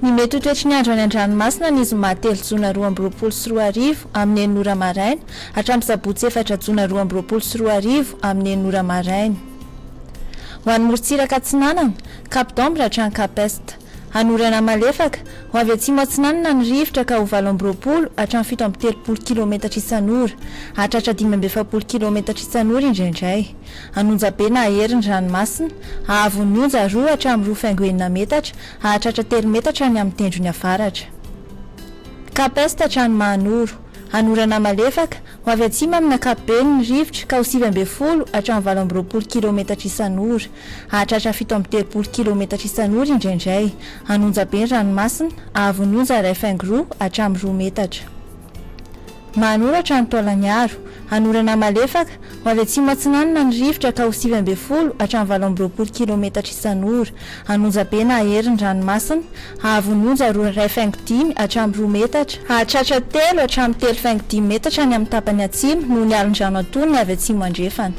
Ny mety ho toetry ny andro any an-dranomasina ny zoma 3 jona 2024 amin'ny 9 ora maraina hatramin'ny sabotsy 4 jona 2024 amin'ny 9 ora maraina. Ho an'ny morontsiraka Atsinanana, Cap d'Ambre hatrany Cap Est. Hanorana malefaka ho avy atsimo Atsinanana ny rivotra ka ho 20 hatramin'ny 730 km isan'ora, hatratra 570 km isan'ora indraindray. Anonjabe na aherin'ny ranomasina, ahavon'ny onja 2 hatramin'ny 2.9 metatra, hatratra 3 metatra ny amin'ny tendrony avaratra. Cap Est hatrany Mahanoro. Hanorana malefaka ho avy atsimo amin'ny ankapobeny ny rivotra ka ho 9.10 hatramin'ny 20 km isan'ora, hatratra 730 km isan'ora indraindray. Anonjabe ny ranomasina, ahavon'ny onja 2.2 hatramin'ny 2 metatra. Mahanoro hatrany Taolagnaro. Hanorana malefaka ho avy atsimo Atsinanana ny rivotra ka ho 9.10 hatramin'ny 20 km isan'ora. Anonjabe na aherin'ny ranomasina, ahavon'ny onja 2.5 hatramin'ny 2 metatra, hahatratra 3 hatramin'ny 3.5 metatra ny amin'ny tapany atsimo noho ny alin-drano antonony avy atsimo andrefana.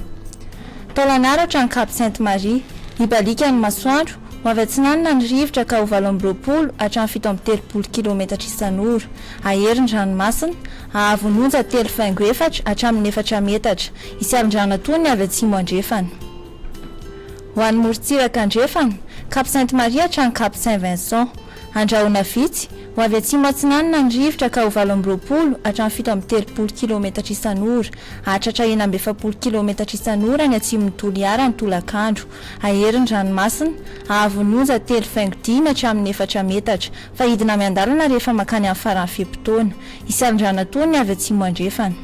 Taolagnaro hatrany Cap Sainte-Marie. Ibalika ny masoandro ho avy Atsinanana ny rivotra ka ho 20 hatramin'ny 730 km isan'ora. Aherin'ny ranomasina, ahavon'ny onja 3.4 hatramin'ny 4 metatra, isy alin-drano antonony avy atsimo andrefana. Ho an'ny morontsiraka andrefana, Cap Sainte-Marie hatrany Cap Saint-Vincent. Andrahona vitsy ho avy atsimo Atsinanana ny rivotra ka ho 20 hatramin'ny 730 km isan'ora, hatratra 970 km isan'ora ny atsimon'ny Toliara ny Tolakandro. Aherin'ny ranomasina, ahavon'ny onja 3.5 hatramin'ny 4 metatra, fa hidina miandalana rehefa makany amin'ny faran'ny fiam-potoana, isy alin-drano antonony avy atsimo andrefana.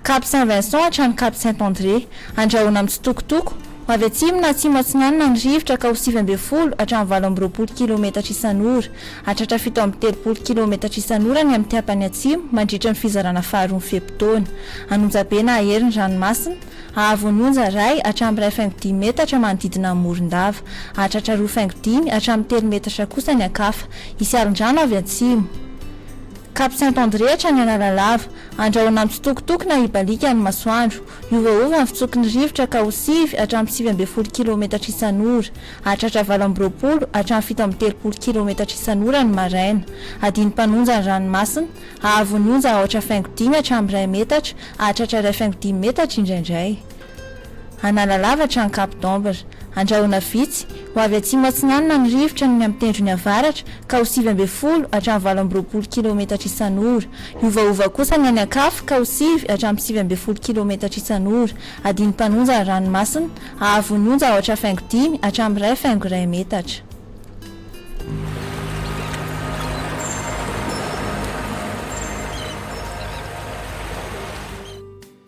Cap Saint-Vincent hatrany Cap Saint-André. Andrahona amin'ny tsitokotoko ho avy atsimo na atsimo Atsinanana ny rivotra ka ho 9.10 hatramin'ny 20 km isan'ora, hatratra 730 km isan'ora ny amin'ny tiapany atsimo mandritra ny fizarana faharoa ny fiam-potoana. Anonjabe na aherin'ny ranomasina, ahavon'ny onja 1 hatramin'ny 2.5 metatra manodidina amin'ny morondava, hatratra 2.5 hatramin'ny 3 metatra kosa ny ankafa, isy alin-drano avy atsimo. Cap Saint-André hatrany Analalava. Andrahona amin'ny tsitokotoko na ibalika ny masoandro. Iovaova ny fitsoky ny rivotra ka ho 7 hatramin'ny 9.10 km isan'ora, hatratra 20 hatramin'ny 730 km isan'ora ny maraina. Adiny mpanonja ny ranomasina, ahavon'ny onja 8.5 hatramin'ny 1 metatra, hatratra 2.5 metatra indraindray. Analalava hatrany Cap d'Ambre. Andrahona vitsy ho avy atsimo Atsinanana ny rivotra ny amin'ny tendrony avaratra ka ho 9.10 hatramin'ny 20 km isan'ora. Iovaova kosa ny any ankafa ka ho 7 hatramin'ny 9.10 km isan'ora. Adiny mpanonja ny ranomasina, ahavon'ny onja 8.5 hatramin'ny 2.1 metatra.